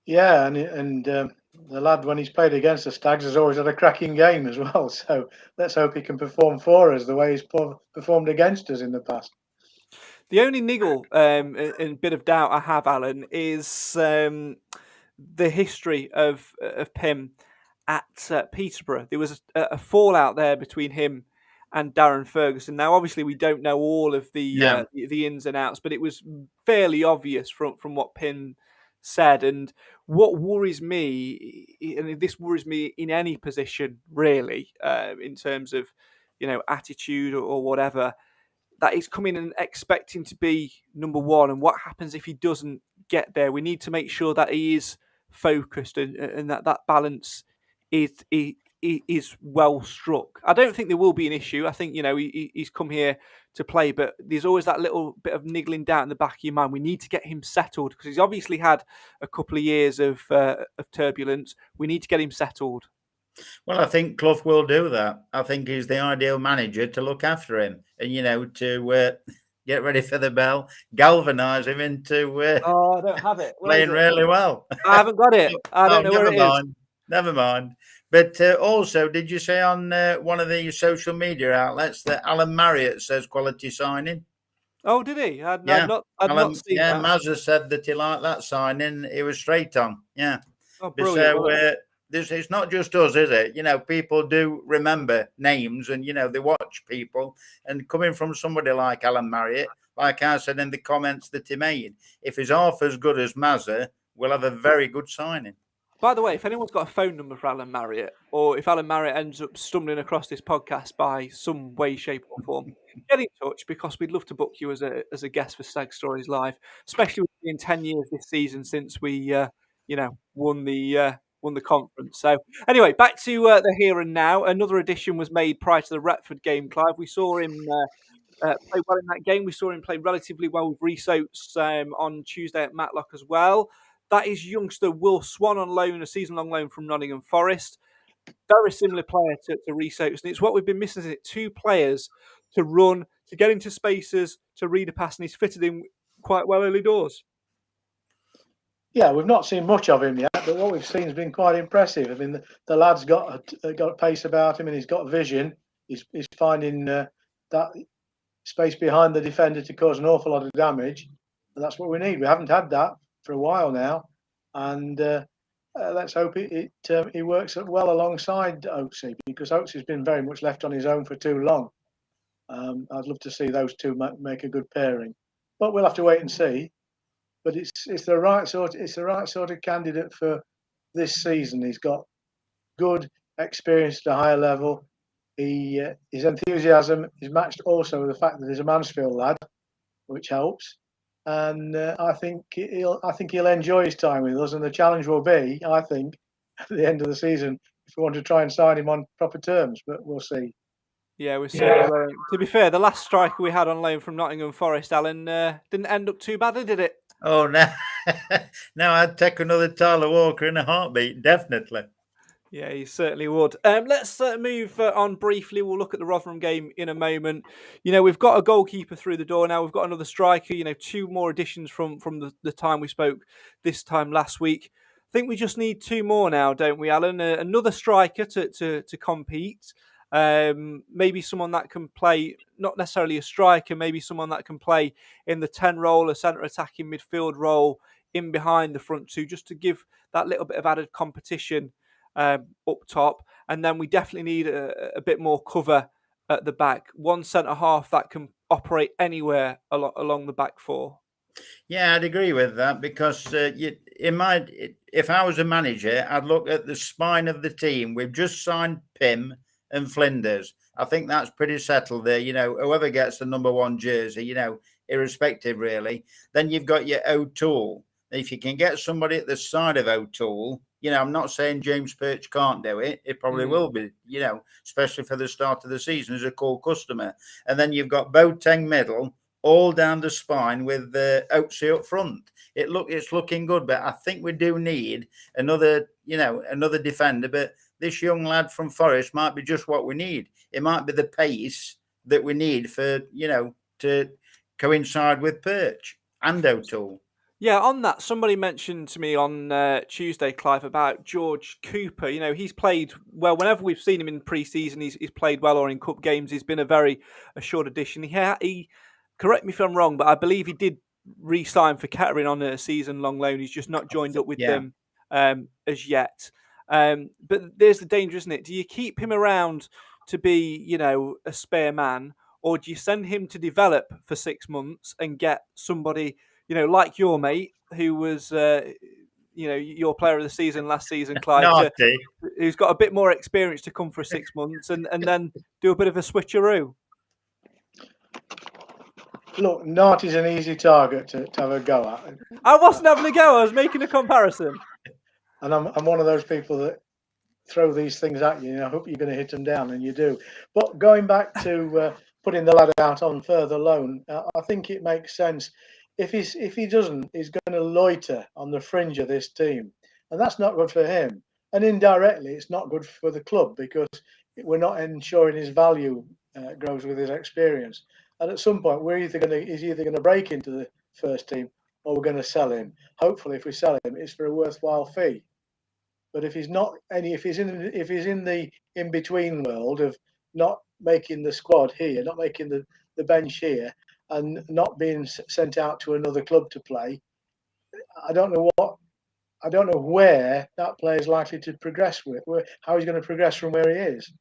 Yeah, and the lad, when he's played against the Stags, has always had a cracking game as well. So let's hope he can perform for us the way he's performed against us in the past. The only niggle and bit of doubt I have, Alan, is the history of Pym at Peterborough. There was a fallout there between him and Darren Ferguson. Now, obviously, we don't know all of the ins and outs, but it was fairly obvious from what Pym said. And what worries me, and this worries me in any position really, in terms of attitude or whatever, that he's coming and expecting to be number one. And what happens if he doesn't get there? We need to make sure that he is focused and that balance is well struck. I don't think there will be an issue. I think he's come here to play, but there's always that little bit of niggling doubt in the back of your mind. We need to get him settled because he's obviously had a couple of years of turbulence. We need to get him settled. Well, I think Clough will do that. I think he's the ideal manager to look after him and, to get ready for the bell, galvanise him into I don't have it. playing really well. I haven't got it. I don't know where it is. Never mind. But also, did you say on one of the social media outlets that Alan Marriott says quality signing? Oh, did he? I'd not seen that. Mazza said that he liked that signing. He was straight on. Yeah. Oh, brilliant. So it's not just us, is it? People do remember names and, they watch people. And coming from somebody like Alan Marriott, like I said in the comments that he made, if he's half as good as Mazza, we'll have a very good signing. By the way, if anyone's got a phone number for Alan Marriott, or if Alan Marriott ends up stumbling across this podcast by some way, shape, or form, get in touch because we'd love to book you as a guest for Stag Stories Live, especially in 10 years this season since we, won the conference. So anyway, back to the here and now. Another addition was made prior to the Retford game, Clive. We saw him play well in that game. We saw him play relatively well with Reece Oates on Tuesday at Matlock as well. That is youngster Will Swan on loan, a season-long loan from Nottingham Forest. Very similar player to Reece Oates. And it's what we've been missing, is it? Two players to run, to get into spaces, to read a pass, and he's fitted in quite well early doors. Yeah, we've not seen much of him yet, but what we've seen has been quite impressive. I mean, the lad's got a pace about him, and he's got vision. He's finding that space behind the defender to cause an awful lot of damage, and that's what we need. We haven't had that for a while now, and let's hope he works well alongside Oatesy, because Oates has been very much left on his own for too long. I'd love to see those two make a good pairing, but we'll have to wait and see. But it's the right sort of candidate for this season. He's got good experience at a higher level. His enthusiasm is matched also with the fact that he's a Mansfield lad, which helps. And I think he'll enjoy his time with us. And the challenge will be, I think, at the end of the season, if we want to try and sign him on proper terms. But we'll see. Yeah, we're certainly will. To be fair, the last striker we had on loan from Nottingham Forest, Alan, didn't end up too badly, did it? Oh, no. No, I'd take another Tyler Walker in a heartbeat, definitely. Yeah, you certainly would. Let's move on briefly. We'll look at the Rotherham game in a moment. We've got a goalkeeper through the door now. We've got another striker, two more additions from the time we spoke this time last week. I think we just need two more now, don't we, Alan? Another striker to compete. Maybe someone that can play, not necessarily a striker, maybe someone that can play in the 10 role, a centre attacking midfield role in behind the front two, just to give that little bit of added competition up top. And then we definitely need a bit more cover at the back. One centre half that can operate anywhere along the back four. Yeah, I'd agree with that, because if I was a manager, I'd look at the spine of the team. We've just signed Pym and Flinders. I think that's pretty settled there. Whoever gets the number 1 jersey, irrespective really. Then you've got your O'Toole. If you can get somebody at the side of O'Toole, I'm not saying James Perch can't do it. It probably will be, especially for the start of the season as a core customer. And then you've got Boateng middle, all down the spine with Oatsy up front. It's looking good, but I think we do need another defender. But this young lad from Forest might be just what we need. It might be the pace that we need for, to coincide with Perch and O'Toole. Yeah, on that, somebody mentioned to me on Tuesday, Clive, about George Cooper. He's played well. Whenever we've seen him in pre-season, he's played well, or in cup games. He's been a very assured addition. He correct me if I'm wrong, but I believe he did re-sign for Kettering on a season-long loan. He's just not joined up with them as yet. But there's the danger, isn't it? Do you keep him around to be, a spare man, or do you send him to develop for 6 months and get somebody, like your mate, who was, your player of the season last season, Clive, who's got a bit more experience to come for 6 months and then do a bit of a switcheroo? Look, Narty's an easy target to have a go at. I wasn't having a go. I was making a comparison. And I'm one of those people that throw these things at you. And I hope you're going to hit them down, and you do. But going back to putting the lad out on further loan, I think it makes sense. If he doesn't, he's going to loiter on the fringe of this team, and that's not good for him. And indirectly, it's not good for the club because we're not ensuring his value grows with his experience. And at some point, he's either going to break into the first team or we're going to sell him. Hopefully, if we sell him, it's for a worthwhile fee. But if he's in the in between world of not making the squad here, not making the bench here, and not being sent out to another club to play, I don't know where that player is likely to progress how he's going to progress from where he is,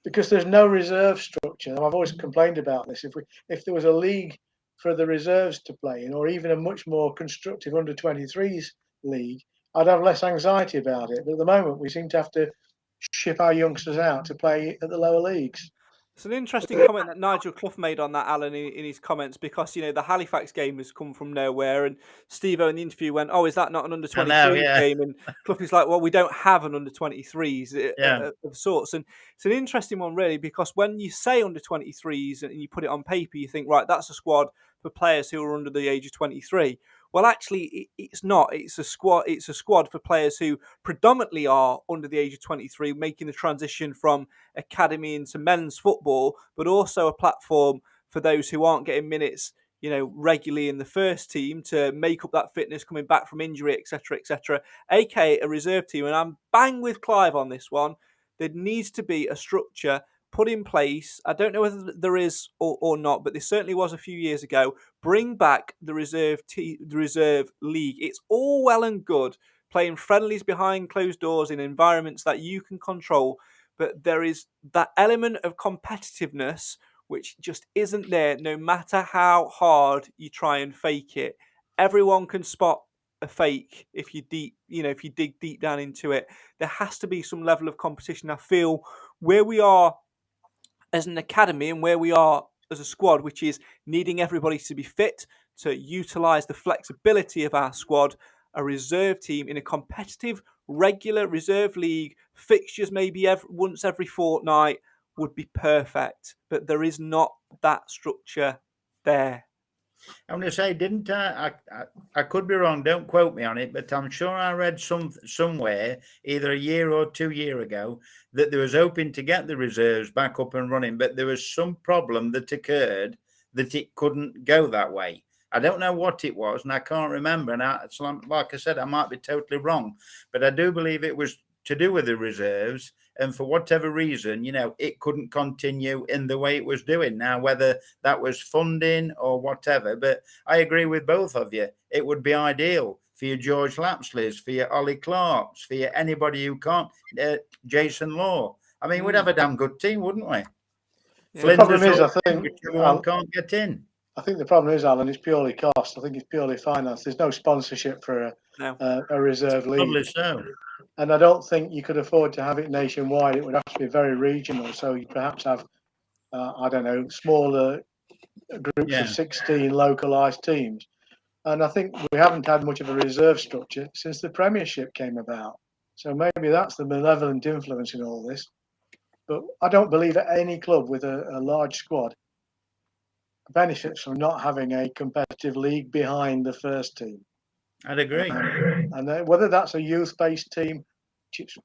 because there's no reserve structure. I've always complained about this. If there was a league for the reserves to play in, or even a much more constructive under-23s league, I'd have less anxiety about it. But at the moment, we seem to have to ship our youngsters out to play at the lower leagues. It's an interesting comment that Nigel Clough made on that, Alan, in his comments, because, the Halifax game has come from nowhere, and Steve-O in the interview went, "Oh, is that not an under-23s game?" And Clough is like, "Well, we don't have an under-23s of sorts." And it's an interesting one, really, because when you say under-23s and you put it on paper, you think, right, that's a squad for players who are under the age of 23. Well, actually, it's not. It's a squad. It's a squad for players who predominantly are under the age of 23, making the transition from academy into men's football, but also a platform for those who aren't getting minutes, regularly in the first team to make up that fitness coming back from injury, etc., aka a reserve team. And I'm bang with Clive on this one. There needs to be a structure put in place. I don't know whether there is or not, but there certainly was a few years ago. Bring back the reserve league. It's all well and good playing friendlies behind closed doors in environments that you can control, but there is that element of competitiveness which just isn't there, no matter how hard you try and fake it. Everyone can spot a fake if you dig deep down into it. There has to be some level of competition. I feel where we are as an academy and where we are as a squad, which is needing everybody to be fit, to utilise the flexibility of our squad, a reserve team in a competitive, regular reserve league, fixtures maybe once every fortnight would be perfect. But there is not that structure there. I'm going to say, didn't I could be wrong, don't quote me on it, but I'm sure I read somewhere, either a year or 2 years ago, that there was hoping to get the reserves back up and running, but there was some problem that occurred that it couldn't go that way. I don't know what it was, and I can't remember. And like I said, I might be totally wrong, but I do believe it was to do with the reserves. And for whatever reason, it couldn't continue in the way it was doing. Now, whether that was funding or whatever, but I agree with both of you. It would be ideal for your George Lapsleys, for your Ollie Clarks, for your anybody who can't, Jason Law. I mean, we'd have a damn good team, wouldn't we? Yeah, the problem is, I think everyone can't get in. I think the problem is, Alan, it's purely cost. I think it's purely finance. There's no sponsorship for a reserve league. Probably so. And I don't think you could afford to have it nationwide. It would have to be very regional. So you perhaps have, smaller groups of 16 localised teams. And I think we haven't had much of a reserve structure since the Premiership came about. So maybe that's the malevolent influence in all this. But I don't believe that any club with a large squad benefits from not having a competitive league behind the first team. I'd agree. And whether that's a youth-based team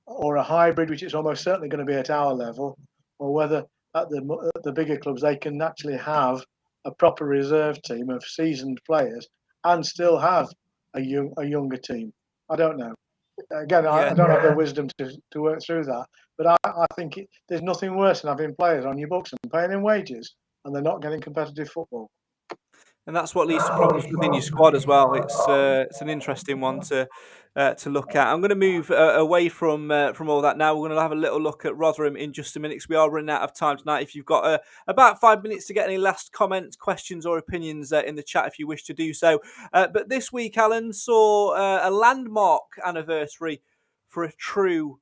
or a hybrid, which is almost certainly going to be at our level, or whether at the bigger clubs they can actually have a proper reserve team of seasoned players and still have a younger team. I don't know. Again, I don't have the wisdom to work through that. But I think there's nothing worse than having players on your books and paying them wages and they're not getting competitive football. And that's what leads to problems within your squad as well. It's an interesting one to look at. I'm going to move away from all that now. We're going to have a little look at Rotherham in just a minute because we are running out of time tonight. If you've got about 5 minutes to get any last comments, questions or opinions in the chat if you wish to do so. But this week, Alan, saw a landmark anniversary for a true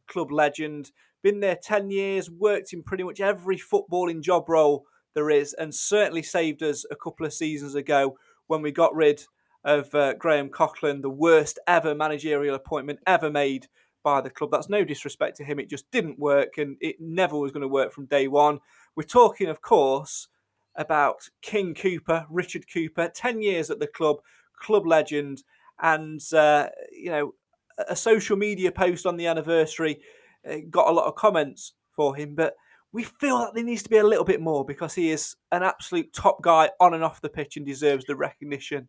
club legend. Been there 10 years, worked in pretty much every footballing job role there is, and certainly saved us a couple of seasons ago when we got rid of Graham Coughlin, the worst ever managerial appointment ever made by the club. That's no disrespect to him. It just didn't work, and it never was going to work from day one. We're talking, of course, about King Cooper, Richard Cooper, 10 years at the club legend, and, a social media post on the anniversary got a lot of comments for him, but we feel that there needs to be a little bit more because he is an absolute top guy on and off the pitch and deserves the recognition.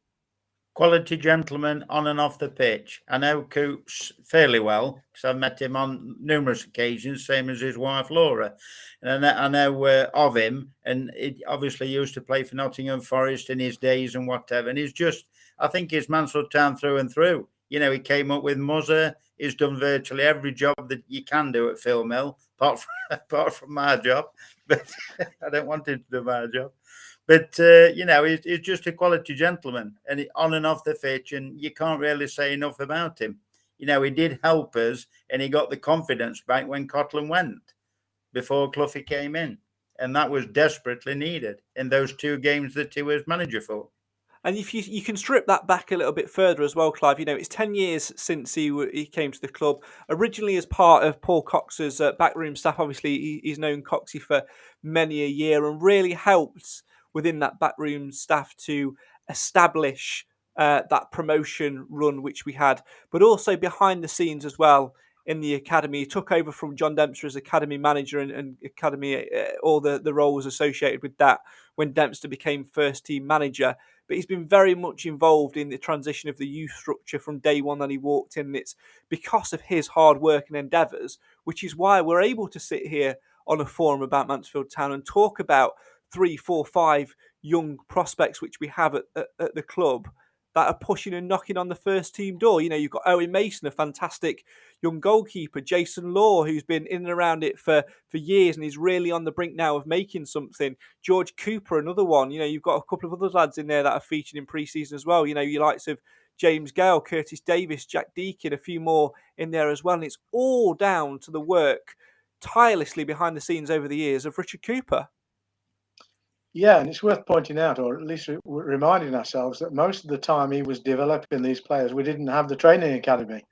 Quality gentleman on and off the pitch. I know Coops fairly well because I've met him on numerous occasions, same as his wife Laura. And I know of him, and he obviously used to play for Nottingham Forest in his days and whatever. And I think he's Mansfield Town through and through. You know, he came up with Muzzer. He's done virtually every job that you can do at Phil Mill, apart from my job. But I don't want him to do my job. But, he's just a quality gentleman and on and off the pitch, and you can't really say enough about him. You know, he did help us, and he got the confidence back when Cotland went before Cloughie came in. And that was desperately needed in those 2 games that he was manager for. And if you can strip that back a little bit further as well, Clive, it's 10 years since he came to the club. Originally as part of Paul Cox's backroom staff, obviously he's known Coxie for many a year and really helped within that backroom staff to establish that promotion run which we had, but also behind the scenes as well in the academy. He took over from John Dempster as academy manager and academy, all the roles associated with that when Dempster became first team manager. But he's been very much involved in the transition of the youth structure from day one that he walked in. And it's because of his hard work and endeavours, which is why we're able to sit here on a forum about Mansfield Town and talk about 3, 4, 5 young prospects which we have at the club that are pushing and knocking on the first team door. You've got Owen Mason, a fantastic young goalkeeper, Jason Law, who's been in and around it for years and he's really on the brink now of making something. George Cooper, another one. You've got a couple of other lads in there that are featured in pre-season as well. Your likes of James Gale, Curtis Davis, Jack Deakin, a few more in there as well. And it's all down to the work tirelessly behind the scenes over the years of Richard Cooper. Yeah, and it's worth pointing out, or at least reminding ourselves, that most of the time he was developing these players, we didn't have the training academy.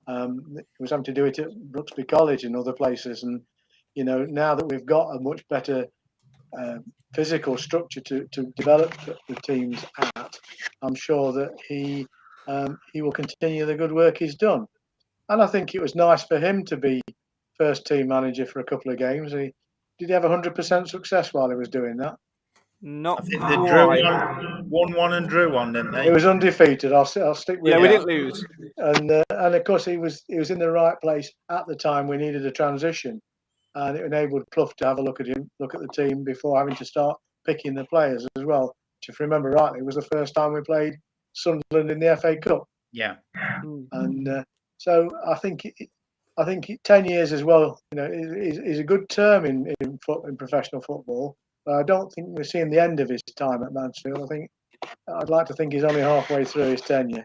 He was having to do it at Brooksby College and other places. And, now that we've got a much better physical structure to develop the teams at, I'm sure that he will continue the good work he's done. And I think it was nice for him to be first team manager for a couple of games. Did he have 100% success while he was doing that? Not I think they drew one and drew one, didn't they? It was undefeated. I'll stick with. Yeah, we didn't lose. And of course he was in the right place at the time. We needed a transition, and it enabled Clough to have a look at the team before having to start picking the players as well. Which, if I remember rightly, it was the first time we played Sunderland in the FA Cup. Yeah. And so I think 10 years as well, is a good term in professional football. But I don't think we're seeing the end of his time at Mansfield. I'd like to think he's only halfway through his tenure.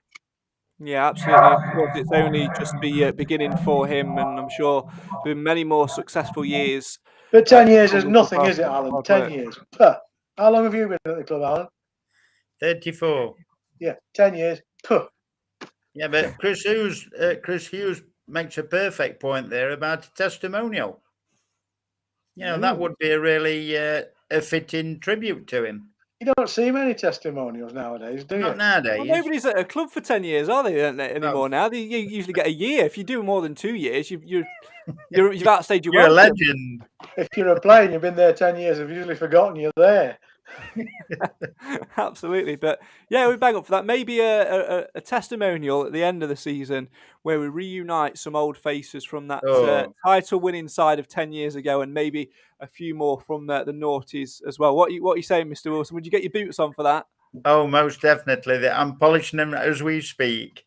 Yeah, absolutely. Of course, it's only just the beginning for him, and I'm sure there'll be many more successful years. But 10 years is nothing, is it, Alan? 10 years. Puh. How long have you been at the club, Alan? 34. Yeah, 10 years. Puh. Yeah, but Chris Hughes makes a perfect point there about a testimonial. That would be a really a fitting tribute to him. You don't see many testimonials nowadays, do you? Not nowadays. Well, nobody's at a club for 10 years, are they, anymore now? You usually get a year. If you do more than 2 years, you've outstayed your welcome. You're a legend. If you're a player and you've been there 10 years, I've usually forgotten you're there. Absolutely. But yeah, we bang up for that. Maybe a testimonial at the end of the season where we reunite some old faces from that title winning side of 10 years ago, and maybe a few more from the noughties as well. What are you saying, Mr. Wilson? Would you get your boots on for that? Oh, most definitely. I'm polishing them as we speak.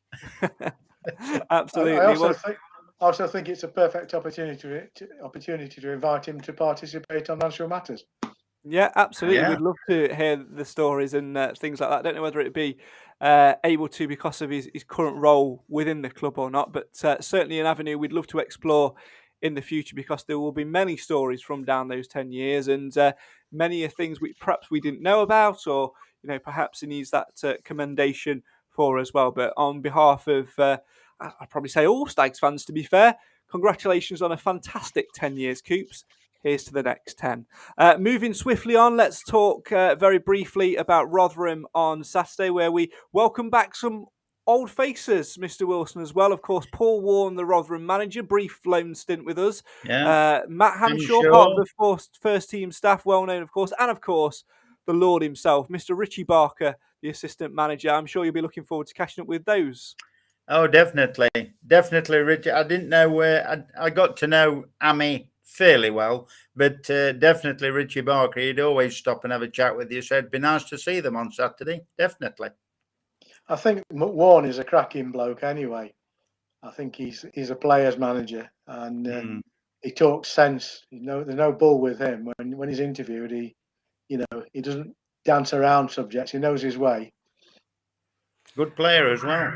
Absolutely. I also think it's a perfect opportunity to invite him to participate on Mansfield Matters. Yeah, absolutely. Yeah. We'd love to hear the stories and things like that. I don't know whether it'd be able to because of his current role within the club or not, but certainly an avenue we'd love to explore in the future, because there will be many stories from down those 10 years and many things perhaps we didn't know about, or perhaps he needs that commendation for as well. But on behalf of I'd probably say all Stags fans, to be fair. Congratulations on a fantastic 10 years, Coops. Here's to the next 10. Moving swiftly on, let's talk very briefly about Rotherham on Saturday, where we welcome back some old faces, Mr. Wilson, as well. Of course, Paul Warren, the Rotherham manager, brief loan stint with us. Yeah. Matt Hanshaw, part of the first team staff, well known, of course. And, of course, the Lord himself, Mr. Richie Barker, the assistant manager. I'm sure you'll be looking forward to catching up with those. Oh, definitely. Definitely, Richie. I didn't know where... I got to know Amy fairly well, but definitely Richie Barker. He'd always stop and have a chat with you. So it'd be nice to see them on Saturday. Definitely. I think Warren is a cracking bloke anyway. I think he's a player's manager, and he talks sense. There's no bull with him. When he's interviewed, he doesn't dance around subjects. He knows his way. Good player as well.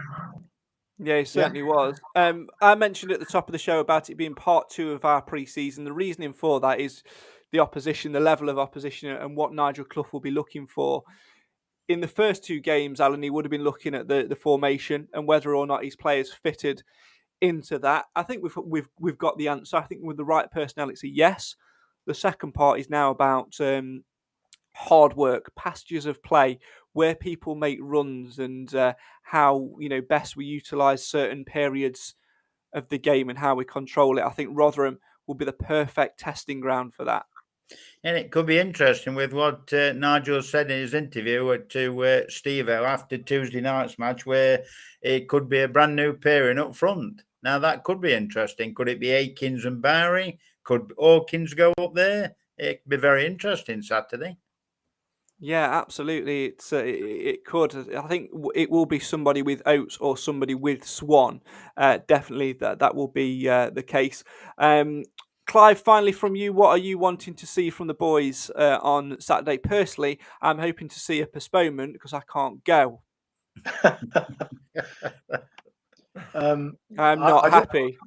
Yeah, he certainly was. I mentioned at the top of the show about it being part 2 of our pre-season. The reasoning for that is the opposition, the level of opposition, and what Nigel Clough will be looking for. In the first 2 games, Alan, he would have been looking at the formation and whether or not his players fitted into that. I think we've got the answer. I think with the right personality, yes. The second part is now about hard work, pastures of play, where people make runs, and how best we utilise certain periods of the game and how we control it. I think Rotherham will be the perfect testing ground for that. And it could be interesting with what Nigel said in his interview to Steve-O after Tuesday night's match, where it could be a brand new pairing up front. Now, that could be interesting. Could it be Akins and Barry? Could Hawkins go up there? It could be very interesting Saturday. Yeah, absolutely. It could. I think it will be somebody with Oates or somebody with Swan. Definitely that will be the case. Clive, finally from you, what are you wanting to see from the boys on Saturday? Personally, I'm hoping to see a postponement because I can't go. I'm not happy.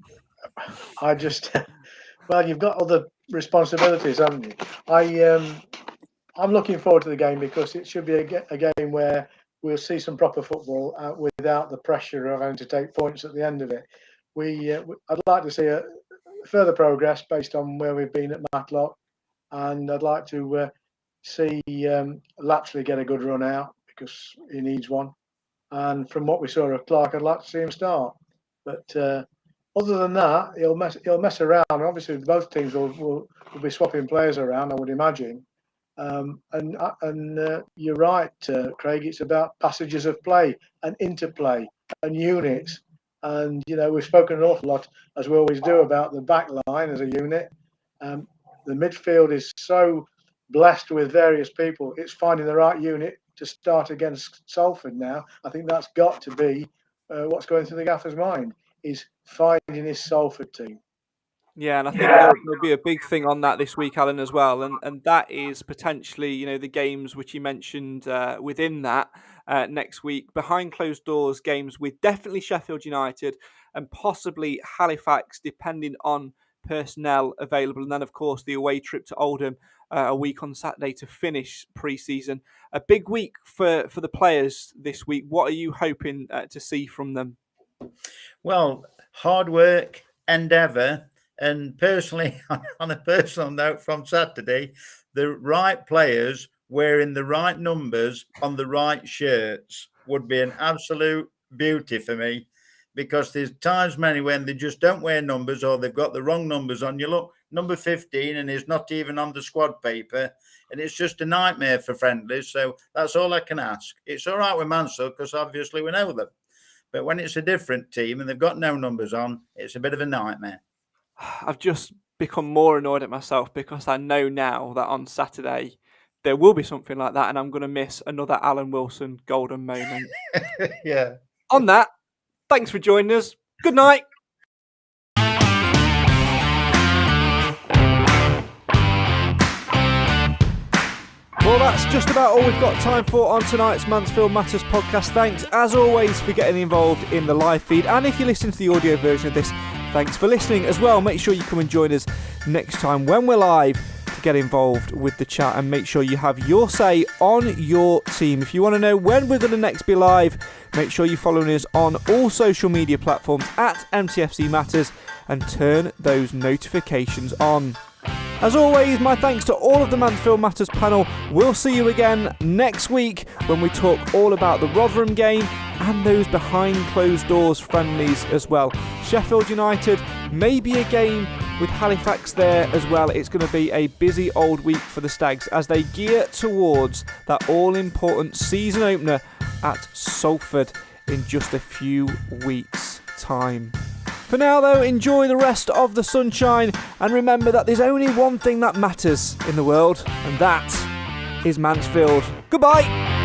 Well, you've got other responsibilities, haven't you? I'm looking forward to the game because it should be a game where we'll see some proper football without the pressure of having to take points at the end of it. I'd like to see a further progress based on where we've been at Matlock, and I'd like to see Lapsley get a good run out because he needs one. And from what we saw of Clark, I'd like to see him start. But other than that, he'll mess around. Obviously, both teams will be swapping players around, I would imagine. And you're right, Craig. It's about passages of play and interplay and units. And we've spoken an awful lot, as we always do, about the back line as a unit. The midfield is so blessed with various people. It's finding the right unit to start against Salford now. I think that's got to be what's going through the gaffer's mind, is finding his Salford team. Yeah, and I think there'll be a big thing on that this week, Alan, as well. And that is potentially, the games which you mentioned within that next week. Behind closed doors games with definitely Sheffield United and possibly Halifax, depending on personnel available. And then, of course, the away trip to Oldham a week on Saturday to finish pre-season. A big week for the players this week. What are you hoping to see from them? Well, hard work, endeavour. And personally, on a personal note from Saturday, the right players wearing the right numbers on the right shirts would be an absolute beauty for me, because there's times many when they just don't wear numbers or they've got the wrong numbers on. You look, number 15 and he's not even on the squad paper, and it's just a nightmare for friendlies. So that's all I can ask. It's all right with Mansell because obviously we know them. But when it's a different team and they've got no numbers on, it's a bit of a nightmare. I've just become more annoyed at myself because I know now that on Saturday there will be something like that and I'm going to miss another Alan Wilson golden moment. Yeah. On that, thanks for joining us. Good night. Well, that's just about all we've got time for on tonight's Mansfield Matters podcast. Thanks, as always, for getting involved in the live feed. And if you listen to the audio version of this, thanks for listening as well. Make sure you come and join us next time when we're live to get involved with the chat and make sure you have your say on your team. If you want to know when we're going to next be live, make sure you're following us on all social media platforms at MTFC Matters and turn those notifications on. As always, my thanks to all of the Mansfield Matters panel. We'll see you again next week when we talk all about the Rotherham game and those behind closed doors friendlies as well. Sheffield United, maybe a game with Halifax there as well. It's going to be a busy old week for the Stags as they gear towards that all-important season opener at Salford in just a few weeks' time. For now though, enjoy the rest of the sunshine and remember that there's only one thing that matters in the world, and that is Mansfield. Goodbye!